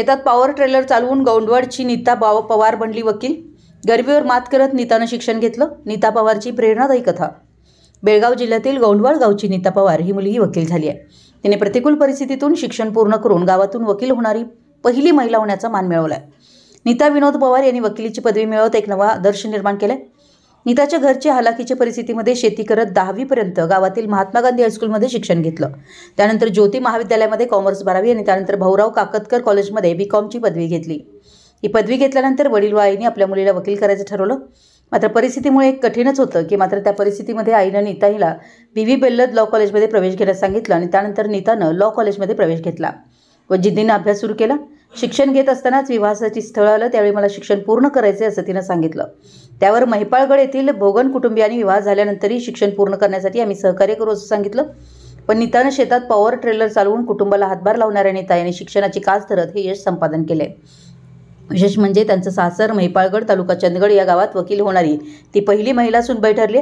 शेतात power trailer चालवून गौंडवाडची नीता पवार बनली वकील। गरिबीवर मात करत नीतानं शिक्षण घेतलं। नीता पवारची प्रेरणादायी कथा। बेळगाव जिल्ह्यातील गौंडवाड गावची नीता पवार ही मुलगी वकील झाली आहे। तिने प्रतिकूल परिस्थितीतून शिक्षण पूर्ण करून गावातून वकील होणारी पहिली महिला होण्याचा मान मिळवलाय। नीता विनोद पवार यांनी वकिलीची पदवी मिळवत एक नवा आदर्श निर्माण केलाय। नीताच्या घरच्या हलाखीच्या परिस्थितीमध्ये शेती करत 10वी पर्यंत गावातील महात्मा गांधी हायस्कूलमध्ये शिक्षण घेतलं। त्यानंतर ज्योती महाविद्यालयामध्ये कॉमर्स 12वी आणि त्यानंतर भाऊराव काकतकर कॉलेजमध्ये बीकॉमची पदवी घेतली। ही पदवी घेतल्यानंतर वडील व आईने आपल्या मुलीला वकील करायचं ठरवलं। मात्र परिस्थितीमुळे एक कठीणच होतं की मात्र त्या परिस्थितीमध्ये आईनं नीता हिला BV बेल्लद लॉ कॉलेजमध्ये प्रवेश घेण्यास सांगितलं आणि त्यानंतर नीतानं लॉ कॉलेजमध्ये प्रवेश घेतला व जिद्दीनं अभ्यास सुरू केला। शिक्षण घेत असतानाच विवाहासाठी स्थळ आलं। त्यावेळी मला शिक्षण पूर्ण करायचे असं तिनं सांगितलं। त्यावर महिपाळगड येथील भोगन कुटुंबियांनी विवाह झाल्यानंतरही शिक्षण पूर्ण करण्यासाठी आम्ही सहकार्य करू असं सांगितलं। पण नीतानं शेतात पॉवर ट्रेलर चालवून कुटुंबाला हातभार लावणाऱ्या नीता यांनी शिक्षणाची कास धरत हे यश संपादन केले। विशेष म्हणजे त्यांचं सासर महिपाळगड तालुका चंदगड या गावात वकील होणारी ती पहिली महिला सुनबाई ठरली।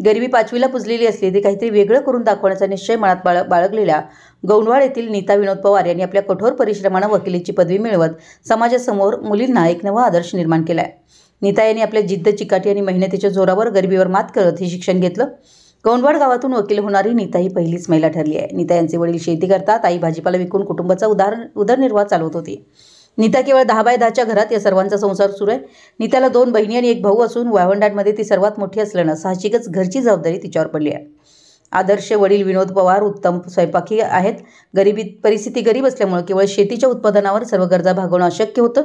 गरिबी 5वीला पुजलेली असली ती काहीतरी वेगळं करून दाखवण्याचा निश्चय मनात बाळगलेल्या गौंडवाड येथील नीता विनोद पवार यांनी आपल्या कठोर परिश्रमानं वकिलीची पदवी मिळवत समाजासमोर मुलींना एक नवा आदर्श निर्माण केला आहे। नीता यांनी आपल्या जिद्द चिकाटी आणि मेहनतीच्या जोरावर गरिबीवर मात करत हे शिक्षण घेतलं। गौंडवाड गावातून वकील होणारी नीता ही पहिलीच महिला ठरली आहे। नीता यांचे वडील शेती करतात, आई भाजीपाला विकून कुटुंबाचा उदरनिर्वाह चालवत होती। नीता केवळ 10x10च्या घरात या सर्वांचा संसार सुरू आहे। नीताला 2 बहिणी आणि 1 भाऊ असून वाळवंटांमध्ये ती सर्वात मोठी असल्यानं साहजिकच घरची जबाबदारी तिच्यावर पडली आहे। आदर्श वडील विनोद पवार उत्तम स्वयंपाकी आहेत। परिस्थिती गरीब असल्यामुळे केवळ शेतीच्या उत्पादनावर सर्व गरजा भागवणं अशक्य होतं।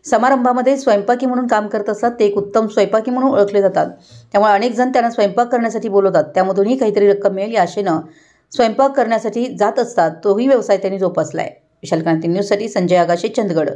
समारंभामध्ये स्वयंपाकी म्हणून काम करत असतात। ते एक उत्तम स्वयंपाकी म्हणून ओळखले जातात। त्यामुळे अनेक जण त्यांना स्वयंपाक करण्यासाठी बोलवतात। त्यामधूनही काहीतरी रक्कम मिळेल या आशेनं स्वयंपाक करण्यासाठी जात असतात। तोही व्यवसाय त्यांनी जोपासलाय। विशाल क्रांती न्यूजसाठी संजय आगाशे, चंदगड।